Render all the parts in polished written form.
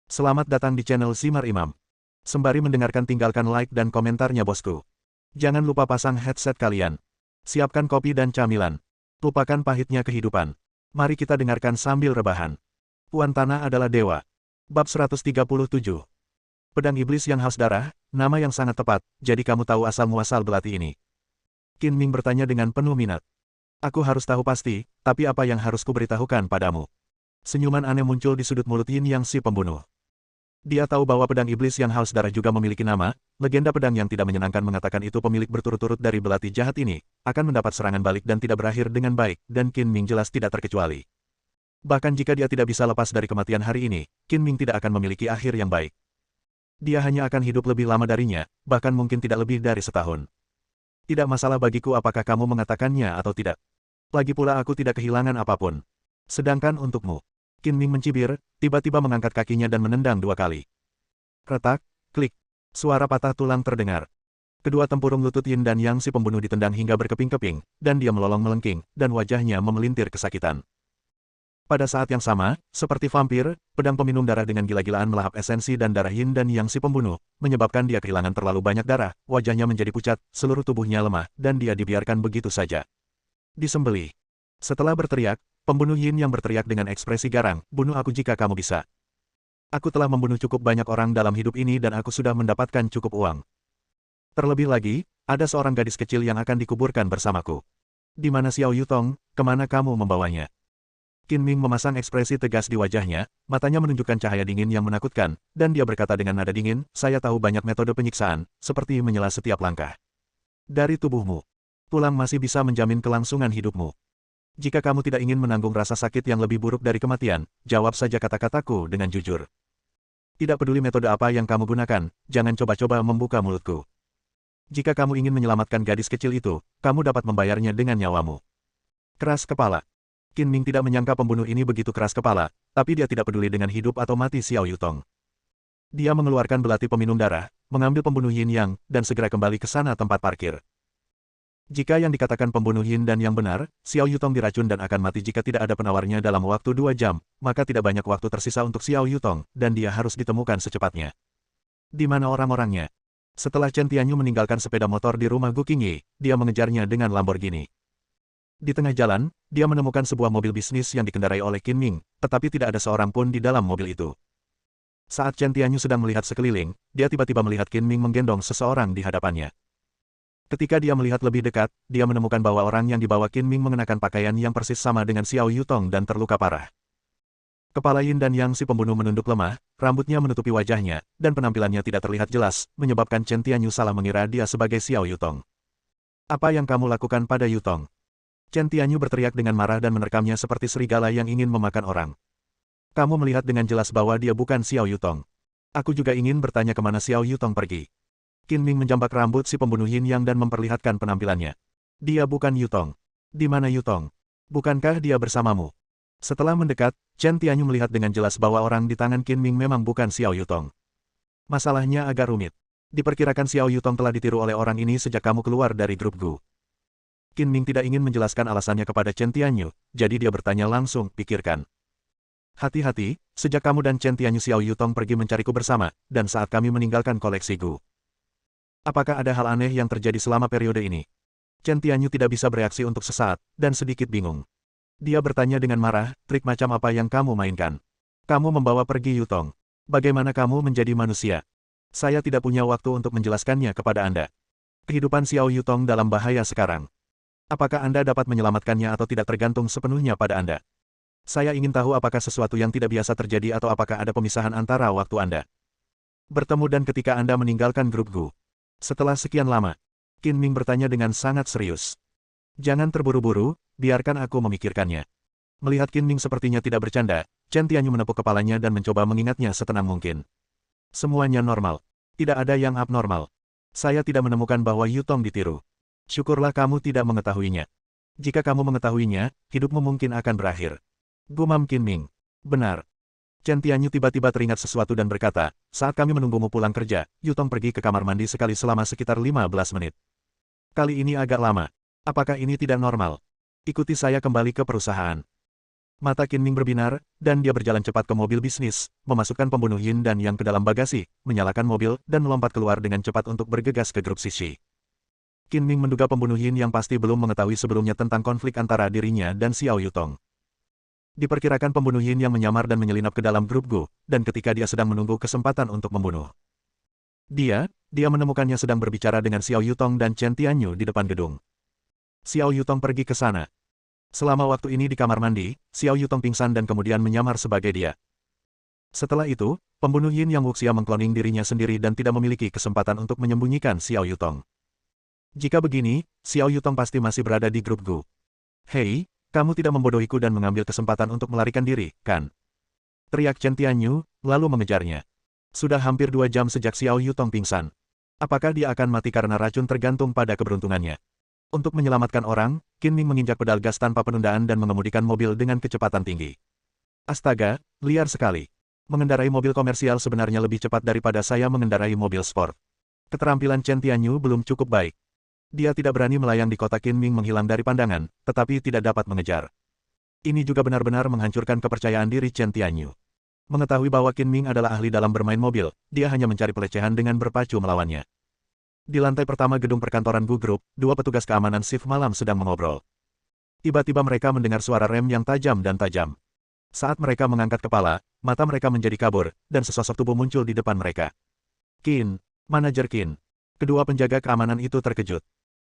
Selamat datang di channel Simar Imam. Sembari mendengarkan tinggalkan like dan komentarnya bosku. Jangan lupa pasang headset kalian. Siapkan kopi dan camilan. Lupakan pahitnya kehidupan. Mari kita dengarkan sambil rebahan. Puan Tanah adalah dewa. Bab 137. Pedang iblis yang haus darah, nama yang sangat tepat, jadi kamu tahu asal-muasal belati ini. Qin Ming bertanya dengan penuh minat. Aku harus tahu pasti, tapi apa yang harus kuberitahukan padamu? Senyuman aneh muncul di sudut mulut Yin Yang si pembunuh. Dia tahu bahwa pedang iblis yang haus darah juga memiliki nama, legenda pedang yang tidak menyenangkan mengatakan itu pemilik berturut-turut dari belati jahat ini, akan mendapat serangan balik dan tidak berakhir dengan baik, dan Qin Ming jelas tidak terkecuali. Bahkan jika dia tidak bisa lepas dari kematian hari ini, Qin Ming tidak akan memiliki akhir yang baik. Dia hanya akan hidup lebih lama darinya, bahkan mungkin tidak lebih dari setahun. Tidak masalah bagiku apakah kamu mengatakannya atau tidak. Lagi pula aku tidak kehilangan apapun. Sedangkan untukmu. Qin Ming mencibir, tiba-tiba mengangkat kakinya dan menendang 2 kali. Retak, klik. Suara patah tulang terdengar. Kedua tempurung lutut Yin dan Yang si pembunuh ditendang hingga berkeping-keping, dan dia melolong melengking, dan wajahnya memelintir kesakitan. Pada saat yang sama, seperti vampir, pedang peminum darah dengan gila-gilaan melahap esensi dan darah Yin dan Yang si pembunuh, menyebabkan dia kehilangan terlalu banyak darah, wajahnya menjadi pucat, seluruh tubuhnya lemah, dan dia dibiarkan begitu saja. Disembelih. Setelah berteriak, pembunuh Yin yang berteriak dengan ekspresi garang, bunuh aku jika kamu bisa. Aku telah membunuh cukup banyak orang dalam hidup ini dan aku sudah mendapatkan cukup uang. Terlebih lagi, ada seorang gadis kecil yang akan dikuburkan bersamaku. Di mana Xiao Yutong, kemana kamu membawanya? Qin Ming memasang ekspresi tegas di wajahnya, matanya menunjukkan cahaya dingin yang menakutkan, dan dia berkata dengan nada dingin, saya tahu banyak metode penyiksaan, seperti menyela setiap langkah. Dari tubuhmu. Tulang masih bisa menjamin kelangsungan hidupmu. Jika kamu tidak ingin menanggung rasa sakit yang lebih buruk dari kematian, jawab saja kata-kataku dengan jujur. Tidak peduli metode apa yang kamu gunakan, jangan coba-coba membuka mulutku. Jika kamu ingin menyelamatkan gadis kecil itu, kamu dapat membayarnya dengan nyawamu. Keras kepala. Qin Ming tidak menyangka pembunuh ini begitu keras kepala, tapi dia tidak peduli dengan hidup atau mati Xiao Yutong. Dia mengeluarkan belati peminum darah, mengambil pembunuh Yin Yang, dan segera kembali ke sana tempat parkir. Jika yang dikatakan pembunuh Yin dan Yang benar, Xiao Yutong diracun dan akan mati jika tidak ada penawarnya dalam waktu 2 jam, maka tidak banyak waktu tersisa untuk Xiao Yutong, dan dia harus ditemukan secepatnya. Di mana orang-orangnya? Setelah Chen Tianyu meninggalkan sepeda motor di rumah Gu Qingyi, dia mengejarnya dengan Lamborghini. Di tengah jalan, dia menemukan sebuah mobil bisnis yang dikendarai oleh Qin Ming, tetapi tidak ada seorang pun di dalam mobil itu. Saat Chen Tianyu sedang melihat sekeliling, dia tiba-tiba melihat Qin Ming menggendong seseorang di hadapannya. Ketika dia melihat lebih dekat, dia menemukan bahwa orang yang dibawa Qin Ming mengenakan pakaian yang persis sama dengan Xiao Yutong dan terluka parah. Kepala Yin dan Yang si pembunuh menunduk lemah, rambutnya menutupi wajahnya, dan penampilannya tidak terlihat jelas, menyebabkan Chen Tianyu salah mengira dia sebagai Xiao Yutong. Apa yang kamu lakukan pada Yutong? Chen Tianyu berteriak dengan marah dan menerkamnya seperti serigala yang ingin memakan orang. Kamu melihat dengan jelas bahwa dia bukan Xiao Yutong. Aku juga ingin bertanya kemana Xiao Yutong pergi. Qin Ming menjambak rambut si pembunuh Yin Yang dan memperlihatkan penampilannya. Dia bukan Yutong. Di mana Yutong? Bukankah dia bersamamu? Setelah mendekat, Chen Tianyu melihat dengan jelas bahwa orang di tangan Qin Ming memang bukan Xiao Yutong. Masalahnya agak rumit. Diperkirakan Xiao Yutong telah ditiru oleh orang ini sejak kamu keluar dari grup Gu. Qin Ming tidak ingin menjelaskan alasannya kepada Chen Tianyu, jadi dia bertanya langsung, pikirkan. Hati-hati, sejak kamu dan Chen Tianyu Xiao Yutong pergi mencariku bersama, dan saat kami meninggalkan koleksi Gu. Apakah ada hal aneh yang terjadi selama periode ini? Chen Tianyu tidak bisa bereaksi untuk sesaat, dan sedikit bingung. Dia bertanya dengan marah, trik macam apa yang kamu mainkan? Kamu membawa pergi Yutong. Bagaimana kamu menjadi manusia? Saya tidak punya waktu untuk menjelaskannya kepada Anda. Kehidupan Xiao Yutong dalam bahaya sekarang. Apakah Anda dapat menyelamatkannya atau tidak tergantung sepenuhnya pada Anda. Saya ingin tahu apakah sesuatu yang tidak biasa terjadi atau apakah ada pemisahan antara waktu Anda bertemu dan ketika Anda meninggalkan grup Gu. Setelah sekian lama, Qin Ming bertanya dengan sangat serius. Jangan terburu-buru, biarkan aku memikirkannya. Melihat Qin Ming sepertinya tidak bercanda, Chen Tianyu menepuk kepalanya dan mencoba mengingatnya setenang mungkin. Semuanya normal. Tidak ada yang abnormal. Saya tidak menemukan bahwa Yutong ditiru. Syukurlah kamu tidak mengetahuinya. Jika kamu mengetahuinya, hidupmu mungkin akan berakhir. Gumam Qin Ming. Benar. Chen Tianyu tiba-tiba teringat sesuatu dan berkata, saat kami menunggumu pulang kerja, Yutong pergi ke kamar mandi sekali selama sekitar 15 menit. Kali ini agak lama. Apakah ini tidak normal? Ikuti saya kembali ke perusahaan. Mata Qin Ming berbinar, dan dia berjalan cepat ke mobil bisnis, memasukkan pembunuh Yin dan Yang ke dalam bagasi, menyalakan mobil, dan melompat keluar dengan cepat untuk bergegas ke grup Sishi. Qin Ming menduga pembunuh Yin Yang pasti belum mengetahui sebelumnya tentang konflik antara dirinya dan Xiao Yutong. Diperkirakan pembunuh Yin Yang menyamar dan menyelinap ke dalam grup Gu, dan ketika dia sedang menunggu kesempatan untuk membunuh dia menemukannya sedang berbicara dengan Xiao Yutong dan Chen Tianyu di depan gedung. Xiao Yutong pergi ke sana. Selama waktu ini di kamar mandi, Xiao Yutong pingsan dan kemudian menyamar sebagai dia. Setelah itu, pembunuh Yin Yang Wuxia mengkloning dirinya sendiri dan tidak memiliki kesempatan untuk menyembunyikan Xiao Yutong. Jika begini, Xiao Yutong pasti masih berada di grup Gu. Hei, kamu tidak membodohiku dan mengambil kesempatan untuk melarikan diri, kan? Teriak Chen Tianyu, lalu mengejarnya. Sudah hampir 2 jam sejak Xiao Yutong pingsan. Apakah dia akan mati karena racun tergantung pada keberuntungannya? Untuk menyelamatkan orang, Qin Ming menginjak pedal gas tanpa penundaan dan mengemudikan mobil dengan kecepatan tinggi. Astaga, liar sekali. Mengendarai mobil komersial sebenarnya lebih cepat daripada saya mengendarai mobil sport. Keterampilan Chen Tianyu belum cukup baik. Dia tidak berani melayang di kota. Qin Ming menghilang dari pandangan, tetapi tidak dapat mengejar. Ini juga benar-benar menghancurkan kepercayaan diri Chen Tianyu. Mengetahui bahwa Qin Ming adalah ahli dalam bermain mobil, dia hanya mencari pelecehan dengan berpacu melawannya. Di lantai pertama gedung perkantoran Gu Group, 2 petugas keamanan shift malam sedang mengobrol. Tiba-tiba mereka mendengar suara rem yang tajam dan tajam. Saat mereka mengangkat kepala, mata mereka menjadi kabur, dan sesosok tubuh muncul di depan mereka. Qin, manajer Qin. Kedua penjaga keamanan itu terkejut.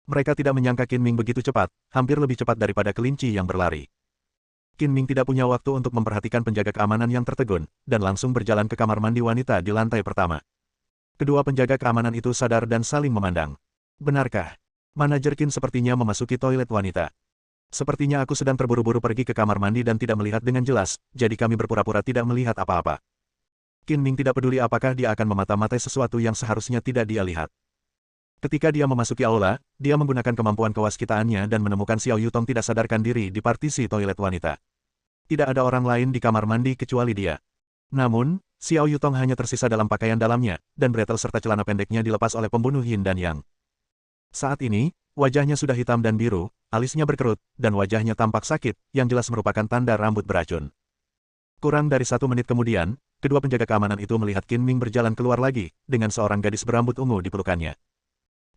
Mereka tidak menyangka Qin Ming begitu cepat, hampir lebih cepat daripada kelinci yang berlari. Qin Ming tidak punya waktu untuk memperhatikan penjaga keamanan yang tertegun, dan langsung berjalan ke kamar mandi wanita di lantai pertama. Kedua penjaga keamanan itu sadar dan saling memandang. Benarkah? Manajer Qin sepertinya memasuki toilet wanita. Sepertinya aku sedang terburu-buru pergi ke kamar mandi dan tidak melihat dengan jelas, jadi kami berpura-pura tidak melihat apa-apa. Qin Ming tidak peduli apakah dia akan memata-matai sesuatu yang seharusnya tidak dia lihat. Ketika dia memasuki aula, dia menggunakan kemampuan kewaskitaannya dan menemukan Xiao Yutong tidak sadarkan diri di partisi toilet wanita. Tidak ada orang lain di kamar mandi kecuali dia. Namun, Xiao Yutong hanya tersisa dalam pakaian dalamnya, dan bretel serta celana pendeknya dilepas oleh pembunuh Yin dan Yang. Saat ini, wajahnya sudah hitam dan biru, alisnya berkerut, dan wajahnya tampak sakit, yang jelas merupakan tanda rambut beracun. Kurang dari 1 menit kemudian, kedua penjaga keamanan itu melihat Qin Ming berjalan keluar lagi, dengan seorang gadis berambut ungu di pelukannya.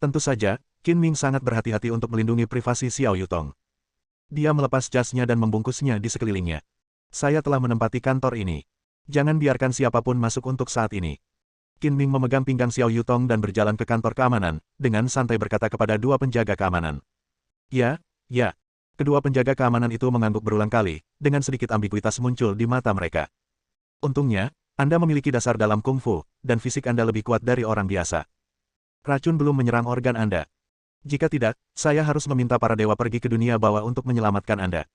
Tentu saja, Qin Ming sangat berhati-hati untuk melindungi privasi Xiao Yutong. Dia melepas jasnya dan membungkusnya di sekelilingnya. Saya telah menempati kantor ini. Jangan biarkan siapapun masuk untuk saat ini. Qin Ming memegang pinggang Xiao Yutong dan berjalan ke kantor keamanan, dengan santai berkata kepada 2 penjaga keamanan. Ya, ya. Kedua penjaga keamanan itu mengangguk berulang kali, dengan sedikit ambiguitas muncul di mata mereka. Untungnya, Anda memiliki dasar dalam kungfu, dan fisik Anda lebih kuat dari orang biasa. Racun belum menyerang organ Anda. Jika tidak, saya harus meminta para dewa pergi ke dunia bawah untuk menyelamatkan Anda.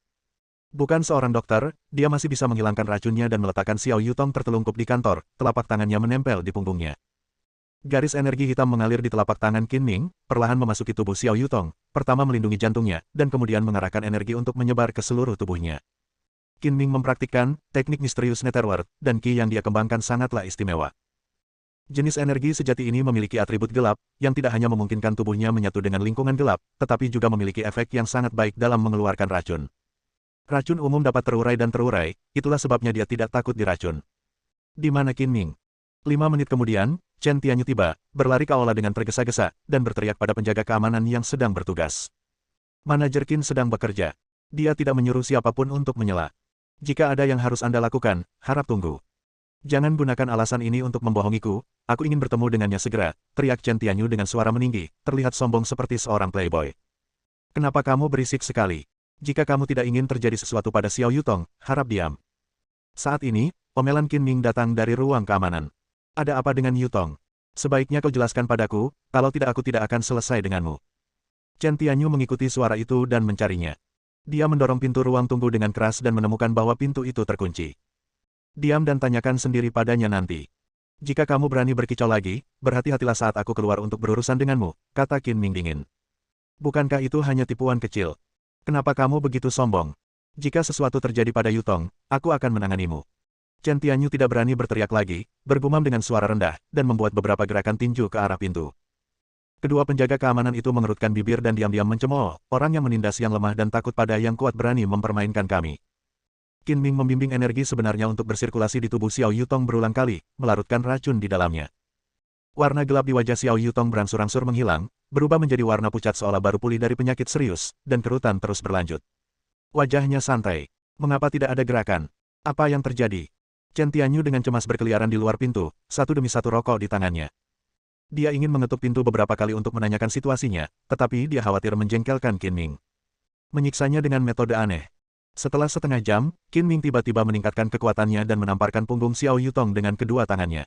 Bukan seorang dokter, dia masih bisa menghilangkan racunnya dan meletakkan Xiao Yutong tertelungkup di kantor, telapak tangannya menempel di punggungnya. Garis energi hitam mengalir di telapak tangan Qin Ming, perlahan memasuki tubuh Xiao Yutong, pertama melindungi jantungnya, dan kemudian mengarahkan energi untuk menyebar ke seluruh tubuhnya. Qin Ming mempraktikkan teknik misterius Netherworld, dan Qi yang dia kembangkan sangatlah istimewa. Jenis energi sejati ini memiliki atribut gelap, yang tidak hanya memungkinkan tubuhnya menyatu dengan lingkungan gelap, tetapi juga memiliki efek yang sangat baik dalam mengeluarkan racun. Racun umum dapat terurai dan terurai, itulah sebabnya dia tidak takut diracun. Di mana Qin Ming? 5 menit kemudian, Chen Tianyu tiba, berlari ke aula dengan tergesa-gesa, dan berteriak pada penjaga keamanan yang sedang bertugas. Manajer Qin sedang bekerja. Dia tidak menyuruh siapapun untuk menyela. Jika ada yang harus Anda lakukan, harap tunggu. Jangan gunakan alasan ini untuk membohongiku, aku ingin bertemu dengannya segera, teriak Chen Tianyu dengan suara meninggi, terlihat sombong seperti seorang playboy. Kenapa kamu berisik sekali? Jika kamu tidak ingin terjadi sesuatu pada Xiao Yutong, harap diam. Saat ini, omelan Qin Ming datang dari ruang keamanan. Ada apa dengan Yutong? Sebaiknya kau jelaskan padaku, kalau tidak aku tidak akan selesai denganmu. Chen Tianyu mengikuti suara itu dan mencarinya. Dia mendorong pintu ruang tunggu dengan keras dan menemukan bahwa pintu itu terkunci. Diam dan tanyakan sendiri padanya nanti. Jika kamu berani berkicau lagi, berhati-hatilah saat aku keluar untuk berurusan denganmu, kata Qin Ming dingin. Bukankah itu hanya tipuan kecil? Kenapa kamu begitu sombong? Jika sesuatu terjadi pada Yutong, aku akan menanganimu. Chen Tianyu tidak berani berteriak lagi, bergumam dengan suara rendah, dan membuat beberapa gerakan tinju ke arah pintu. Kedua penjaga keamanan itu mengerutkan bibir dan diam-diam mencemooh, orang yang menindas yang lemah dan takut pada yang kuat berani mempermainkan kami. Qin Ming membimbing energi sebenarnya untuk bersirkulasi di tubuh Xiao Yutong berulang kali, melarutkan racun di dalamnya. Warna gelap di wajah Xiao Yutong berangsur-angsur menghilang, berubah menjadi warna pucat seolah baru pulih dari penyakit serius, dan kerutan terus berlanjut. Wajahnya santai. Mengapa tidak ada gerakan? Apa yang terjadi? Chen Tianyu dengan cemas berkeliaran di luar pintu, satu demi satu rokok di tangannya. Dia ingin mengetuk pintu beberapa kali untuk menanyakan situasinya, tetapi dia khawatir menjengkelkan Qin Ming. Menyiksanya dengan metode aneh. Setelah setengah jam, Qin Ming tiba-tiba meningkatkan kekuatannya dan menamparkan punggung Xiao Yutong dengan kedua tangannya.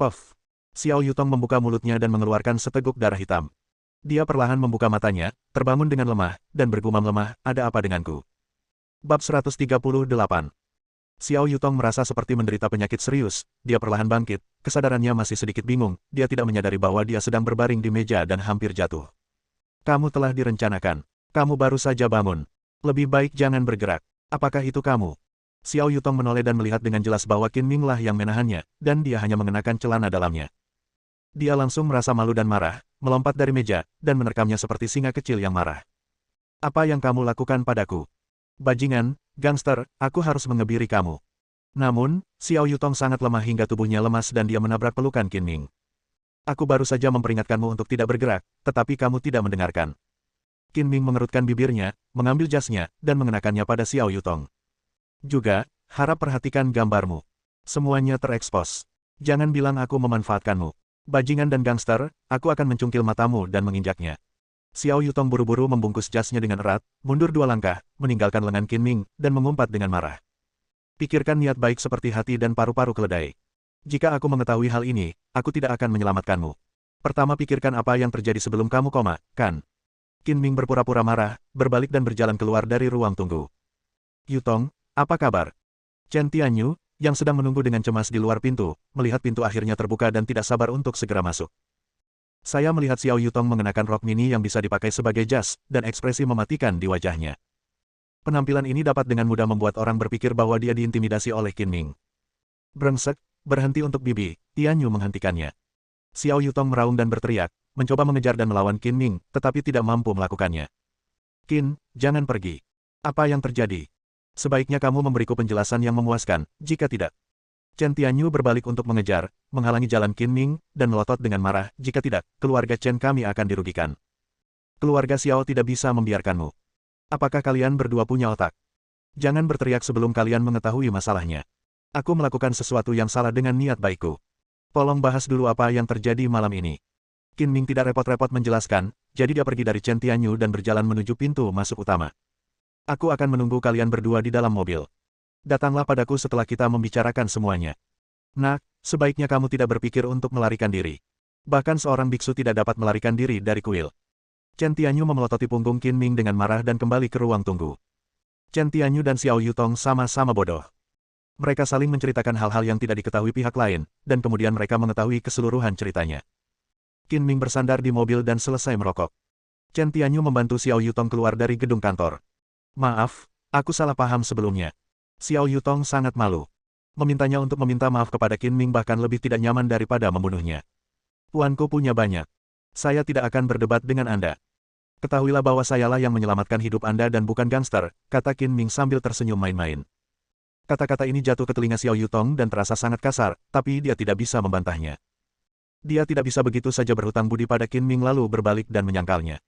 Puff! Xiao Yutong membuka mulutnya dan mengeluarkan seteguk darah hitam. Dia perlahan membuka matanya, terbangun dengan lemah, dan bergumam lemah, "Ada apa denganku?" Bab 138. Xiao Yutong merasa seperti menderita penyakit serius, dia perlahan bangkit, kesadarannya masih sedikit bingung, dia tidak menyadari bahwa dia sedang berbaring di meja dan hampir jatuh. "Kamu telah direncanakan. Kamu baru saja bangun. Lebih baik jangan bergerak. Apakah itu kamu?" Xiao Yutong menoleh dan melihat dengan jelas bahwa Qin Ming lah yang menahannya, dan dia hanya mengenakan celana dalamnya. Dia langsung merasa malu dan marah, melompat dari meja, dan menerkamnya seperti singa kecil yang marah. "Apa yang kamu lakukan padaku? Bajingan, gangster, aku harus mengebiri kamu." Namun, Xiao Yutong sangat lemah hingga tubuhnya lemas dan dia menabrak pelukan Qin Ming. "Aku baru saja memperingatkanmu untuk tidak bergerak, tetapi kamu tidak mendengarkan." Qin Ming mengerutkan bibirnya, mengambil jasnya, dan mengenakannya pada Xiao Yutong. "Juga, harap perhatikan gambarmu. Semuanya terekspos. Jangan bilang aku memanfaatkanmu. Bajingan dan gangster, aku akan mencungkil matamu dan menginjaknya." Xiao Yutong buru-buru membungkus jasnya dengan erat, mundur 2 langkah, meninggalkan lengan Qin Ming, dan mengumpat dengan marah. "Pikirkan niat baik seperti hati dan paru-paru keledai. Jika aku mengetahui hal ini, aku tidak akan menyelamatkanmu. Pertama pikirkan apa yang terjadi sebelum kamu koma, kan?" Qin Ming berpura-pura marah, berbalik dan berjalan keluar dari ruang tunggu. "Yutong, apa kabar?" Chen Tianyu, yang sedang menunggu dengan cemas di luar pintu, melihat pintu akhirnya terbuka dan tidak sabar untuk segera masuk. "Saya melihat Xiao Yutong mengenakan rok mini yang bisa dipakai sebagai jas, dan ekspresi mematikan di wajahnya. Penampilan ini dapat dengan mudah membuat orang berpikir bahwa dia diintimidasi oleh Qin Ming." "Brengsek, berhenti untuk bibi," Tianyu menghentikannya. Xiao Yutong meraung dan berteriak, mencoba mengejar dan melawan Qin Ming, tetapi tidak mampu melakukannya. "Qin, jangan pergi. Apa yang terjadi? Sebaiknya kamu memberiku penjelasan yang memuaskan, jika tidak." Chen Tianyu berbalik untuk mengejar, menghalangi jalan Qin Ming, dan melotot dengan marah, "Jika tidak, keluarga Chen kami akan dirugikan. Keluarga Xiao tidak bisa membiarkanmu. Apakah kalian berdua punya otak? Jangan berteriak sebelum kalian mengetahui masalahnya. Aku melakukan sesuatu yang salah dengan niat baikku. Tolong bahas dulu apa yang terjadi malam ini." Qin Ming tidak repot-repot menjelaskan, jadi dia pergi dari Chen Tianyu dan berjalan menuju pintu masuk utama. "Aku akan menunggu kalian berdua di dalam mobil. Datanglah padaku setelah kita membicarakan semuanya. Nak, sebaiknya kamu tidak berpikir untuk melarikan diri. Bahkan seorang biksu tidak dapat melarikan diri dari kuil." Chen Tianyu memelototi punggung Qin Ming dengan marah dan kembali ke ruang tunggu. Chen Tianyu dan Xiao Yutong sama-sama bodoh. Mereka saling menceritakan hal-hal yang tidak diketahui pihak lain, dan kemudian mereka mengetahui keseluruhan ceritanya. Qin Ming bersandar di mobil dan selesai merokok. Chen Tianyu membantu Xiao Yutong keluar dari gedung kantor. "Maaf, aku salah paham sebelumnya." Xiao Yutong sangat malu. Memintanya untuk meminta maaf kepada Qin Ming bahkan lebih tidak nyaman daripada membunuhnya. "Tuanku punya banyak. Saya tidak akan berdebat dengan Anda. Ketahuilah bahwa sayalah yang menyelamatkan hidup Anda dan bukan gangster," kata Qin Ming sambil tersenyum main-main. Kata-kata ini jatuh ke telinga Xiao Yutong dan terasa sangat kasar, tapi dia tidak bisa membantahnya. Dia tidak bisa begitu saja berhutang budi pada Qin Ming lalu berbalik dan menyangkalnya.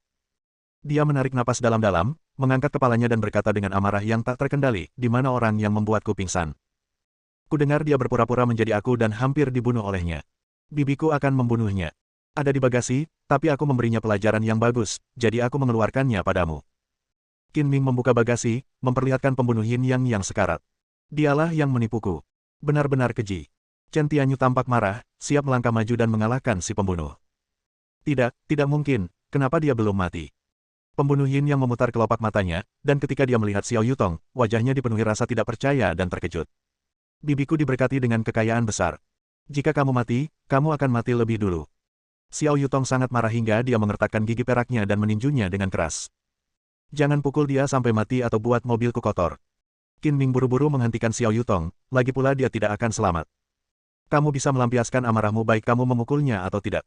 Dia menarik napas dalam-dalam, mengangkat kepalanya dan berkata dengan amarah yang tak terkendali, "Di mana orang yang membuatku pingsan? Kudengar dia berpura-pura menjadi aku dan hampir dibunuh olehnya. Bibiku akan membunuhnya. Ada di bagasi, tapi aku memberinya pelajaran yang bagus, jadi aku mengeluarkannya padamu." Qin Ming membuka bagasi, memperlihatkan pembunuh Yin Yang sekarat. "Dialah yang menipuku. Benar-benar keji." Chen Tianyu tampak marah, siap melangkah maju dan mengalahkan si pembunuh. "Tidak, tidak mungkin, kenapa dia belum mati?" Pembunuh Yin Yang memutar kelopak matanya, dan ketika dia melihat Xiao Yutong, wajahnya dipenuhi rasa tidak percaya dan terkejut. "Bibiku diberkati dengan kekayaan besar. Jika kamu mati, kamu akan mati lebih dulu." Xiao Yutong sangat marah hingga dia mengertakkan gigi peraknya dan meninjunya dengan keras. "Jangan pukul dia sampai mati atau buat mobilku kotor." Qin Ming buru-buru menghentikan Xiao Yutong, lagi pula dia tidak akan selamat. "Kamu bisa melampiaskan amarahmu baik kamu memukulnya atau tidak.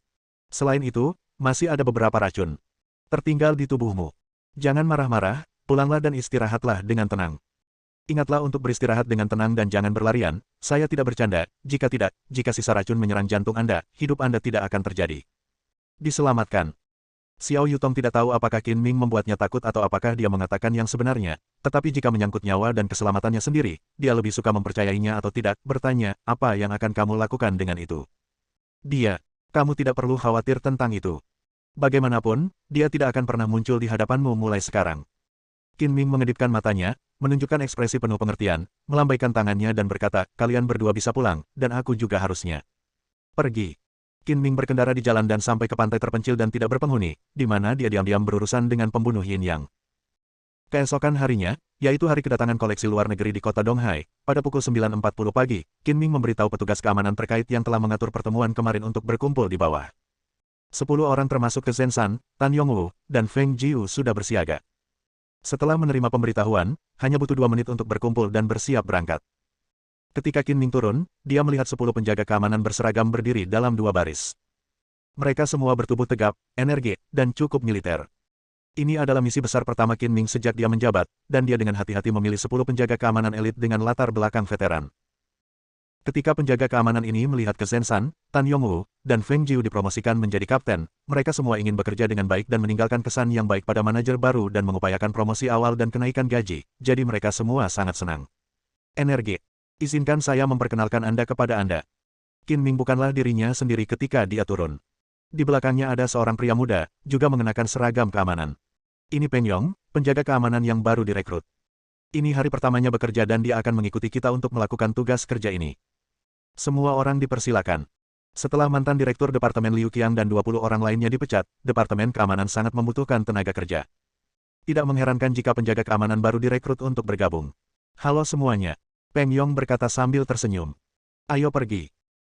Selain itu, masih ada beberapa racun tertinggal di tubuhmu. Jangan marah-marah, pulanglah dan istirahatlah dengan tenang." Ingatlah untuk beristirahat dengan tenang dan jangan berlarian, saya tidak bercanda, jika tidak, jika sisa racun menyerang jantung Anda, hidup Anda tidak akan terjadi. Diselamatkan. Xiao Yutong tidak tahu apakah Qin Ming membuatnya takut atau apakah dia mengatakan yang sebenarnya, tetapi jika menyangkut nyawa dan keselamatannya sendiri, dia lebih suka mempercayainya atau tidak, bertanya, apa yang akan kamu lakukan dengan itu? Dia, kamu tidak perlu khawatir tentang itu. Bagaimanapun, dia tidak akan pernah muncul di hadapanmu mulai sekarang. Qin Ming mengedipkan matanya, menunjukkan ekspresi penuh pengertian, melambaikan tangannya dan berkata, kalian berdua bisa pulang, dan aku juga harusnya. Pergi. Qin Ming berkendara di jalan dan sampai ke pantai terpencil dan tidak berpenghuni, di mana dia diam-diam berurusan dengan pembunuh Yin Yang. Keesokan harinya, yaitu hari kedatangan koleksi luar negeri di kota Donghai, pada pukul 9.40 pagi, Qin Ming memberitahu petugas keamanan terkait yang telah mengatur pertemuan kemarin untuk berkumpul di bawah. 10 orang termasuk Ke Zhensan, Tan Yongwu, dan Feng Jiu sudah bersiaga. Setelah menerima pemberitahuan, hanya butuh 2 menit untuk berkumpul dan bersiap berangkat. Ketika Qin Ming turun, dia melihat 10 penjaga keamanan berseragam berdiri dalam 2 baris. Mereka semua bertubuh tegap, energi, dan cukup militer. Ini adalah misi besar pertama Qin Ming sejak dia menjabat, dan dia dengan hati-hati memilih 10 penjaga keamanan elit dengan latar belakang veteran. Ketika penjaga keamanan ini melihat Ke Zhensan, Tan Yongwu, dan Feng Jiu dipromosikan menjadi kapten, mereka semua ingin bekerja dengan baik dan meninggalkan kesan yang baik pada manajer baru dan mengupayakan promosi awal dan kenaikan gaji, jadi mereka semua sangat senang. Energi. Izinkan saya memperkenalkan Anda kepada Anda. Qin Ming bukanlah dirinya sendiri ketika dia turun. Di belakangnya ada seorang pria muda, juga mengenakan seragam keamanan. Ini Peng Yong, penjaga keamanan yang baru direkrut. Ini hari pertamanya bekerja dan dia akan mengikuti kita untuk melakukan tugas kerja ini. Semua orang dipersilakan. Setelah mantan direktur Departemen Liu Qiang dan 20 orang lainnya dipecat, Departemen Keamanan sangat membutuhkan tenaga kerja. Tidak mengherankan jika penjaga keamanan baru direkrut untuk bergabung. Halo semuanya. Peng Yong berkata sambil tersenyum. Ayo pergi.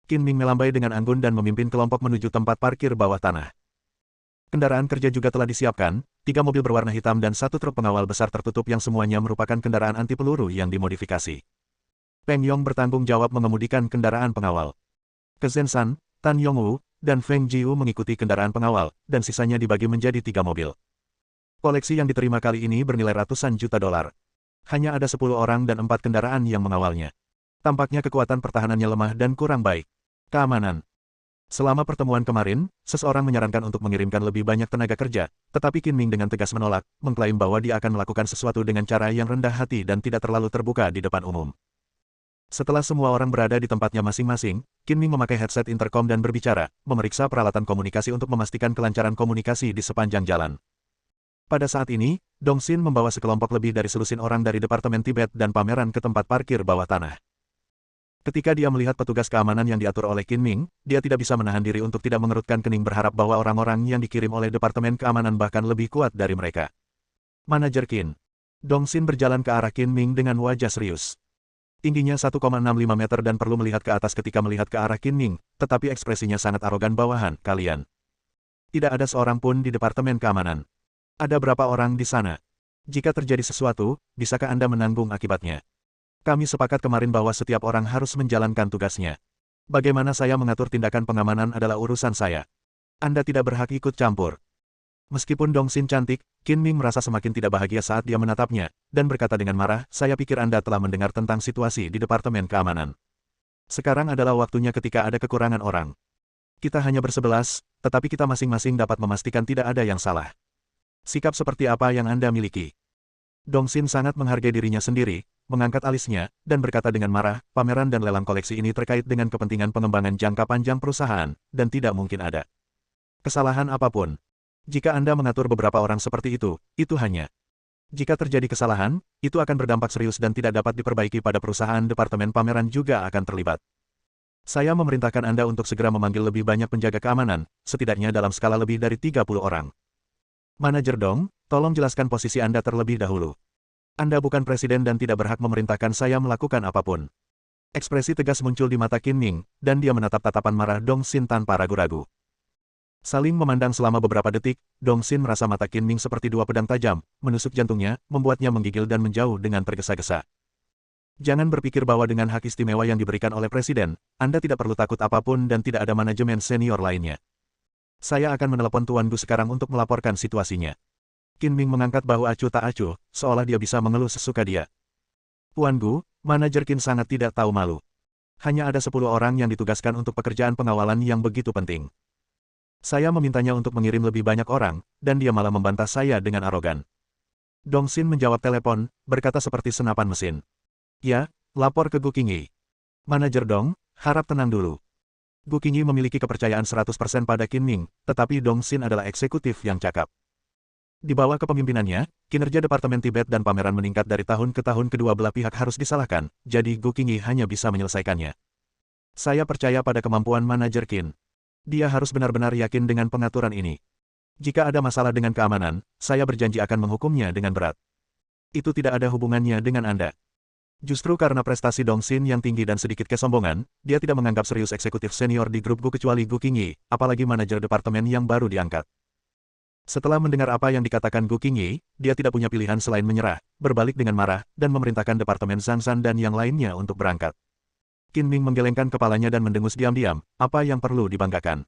Qin Ming melambai dengan anggun dan memimpin kelompok menuju tempat parkir bawah tanah. Kendaraan kerja juga telah disiapkan, 3 mobil berwarna hitam dan 1 truk pengawal besar tertutup yang semuanya merupakan kendaraan anti peluru yang dimodifikasi. Peng Yong bertanggung jawab mengemudikan kendaraan pengawal. Ke Zhensan, Tan Yongwu, dan Feng Jiu mengikuti kendaraan pengawal, dan sisanya dibagi menjadi 3 mobil. Koleksi yang diterima kali ini bernilai ratusan juta dolar. Hanya ada 10 orang dan 4 kendaraan yang mengawalnya. Tampaknya kekuatan pertahanannya lemah dan kurang baik. Keamanan. Selama pertemuan kemarin, seseorang menyarankan untuk mengirimkan lebih banyak tenaga kerja, tetapi Qin Ming dengan tegas menolak, mengklaim bahwa dia akan melakukan sesuatu dengan cara yang rendah hati dan tidak terlalu terbuka di depan umum. Setelah semua orang berada di tempatnya masing-masing, Qin Ming memakai headset intercom dan berbicara, memeriksa peralatan komunikasi untuk memastikan kelancaran komunikasi di sepanjang jalan. Pada saat ini, Dong Xin membawa sekelompok lebih dari selusin orang dari Departemen Tibet dan pameran ke tempat parkir bawah tanah. Ketika dia melihat petugas keamanan yang diatur oleh Qin Ming, dia tidak bisa menahan diri untuk tidak mengerutkan kening berharap bahwa orang-orang yang dikirim oleh Departemen Keamanan bahkan lebih kuat dari mereka. Manajer Qin. Dong Xin berjalan ke arah Qin Ming dengan wajah serius. Tingginya 1,65 meter dan perlu melihat ke atas ketika melihat ke arah Qin Ming, tetapi ekspresinya sangat arogan bawahan, kalian. Tidak ada seorang pun di Departemen Keamanan. Ada berapa orang di sana? Jika terjadi sesuatu, bisakah Anda menanggung akibatnya? Kami sepakat kemarin bahwa setiap orang harus menjalankan tugasnya. Bagaimana saya mengatur tindakan pengamanan adalah urusan saya. Anda tidak berhak ikut campur. Meskipun Dong Xin cantik, Qin Ming merasa semakin tidak bahagia saat dia menatapnya, dan berkata dengan marah, saya pikir Anda telah mendengar tentang situasi di Departemen Keamanan. Sekarang adalah waktunya ketika ada kekurangan orang. Kita hanya bersebelas, tetapi kita masing-masing dapat memastikan tidak ada yang salah. Sikap seperti apa yang Anda miliki? Dong Xin sangat menghargai dirinya sendiri, mengangkat alisnya, dan berkata dengan marah, pameran dan lelang koleksi ini terkait dengan kepentingan pengembangan jangka panjang perusahaan, dan tidak mungkin ada kesalahan apapun. Jika Anda mengatur beberapa orang seperti itu hanya. Jika terjadi kesalahan, itu akan berdampak serius dan tidak dapat diperbaiki pada perusahaan. Departemen pameran juga akan terlibat. Saya memerintahkan Anda untuk segera memanggil lebih banyak penjaga keamanan, setidaknya dalam skala lebih dari 30 orang. Manajer Dong, tolong jelaskan posisi Anda terlebih dahulu. Anda bukan presiden dan tidak berhak memerintahkan saya melakukan apapun. Ekspresi tegas muncul di mata Qin Ming, dan dia menatap tatapan marah Dong Xin tanpa ragu-ragu. Saling memandang selama beberapa detik, Dong Xin merasa mata Qin Ming seperti 2 pedang tajam, menusuk jantungnya, membuatnya menggigil dan menjauh dengan tergesa-gesa. Jangan berpikir bahwa dengan hak istimewa yang diberikan oleh presiden, Anda tidak perlu takut apapun dan tidak ada manajemen senior lainnya. Saya akan menelepon Tuan Gu sekarang untuk melaporkan situasinya. Qin Ming mengangkat bahu acuh tak acuh, seolah dia bisa mengeluh sesuka dia. Tuan Gu, manajer Qin sangat tidak tahu malu. Hanya ada 10 orang yang ditugaskan untuk pekerjaan pengawalan yang begitu penting. Saya memintanya untuk mengirim lebih banyak orang, dan dia malah membantah saya dengan arogan. Dong Xin menjawab telepon, berkata seperti senapan mesin. Ya, lapor ke Gu Qingyi. Manajer Dong, harap tenang dulu. Gu Qingyi memiliki kepercayaan 100% pada Qin Ming, tetapi Dong Xin adalah eksekutif yang cakap. Di bawah kepemimpinannya, kinerja Departemen Tibet dan pameran meningkat dari tahun ke tahun, kedua belah pihak harus disalahkan, jadi Gu Qingyi hanya bisa menyelesaikannya. Saya percaya pada kemampuan manajer Qin. Dia harus benar-benar yakin dengan pengaturan ini. Jika ada masalah dengan keamanan, saya berjanji akan menghukumnya dengan berat. Itu tidak ada hubungannya dengan Anda. Justru karena prestasi Dong Xin yang tinggi dan sedikit kesombongan, dia tidak menganggap serius eksekutif senior di grup Gu kecuali Gu Qingyi, apalagi manajer departemen yang baru diangkat. Setelah mendengar apa yang dikatakan Gu Qingyi, dia tidak punya pilihan selain menyerah, berbalik dengan marah, dan memerintahkan departemen Zhangsan dan yang lainnya untuk berangkat. Qin Ming menggelengkan kepalanya dan mendengus diam-diam, apa yang perlu dibanggakan?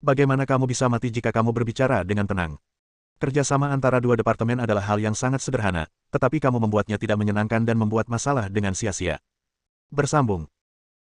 Bagaimana kamu bisa mati jika kamu berbicara dengan tenang? Kerjasama antara dua departemen adalah hal yang sangat sederhana, tetapi kamu membuatnya tidak menyenangkan dan membuat masalah dengan sia-sia. Bersambung.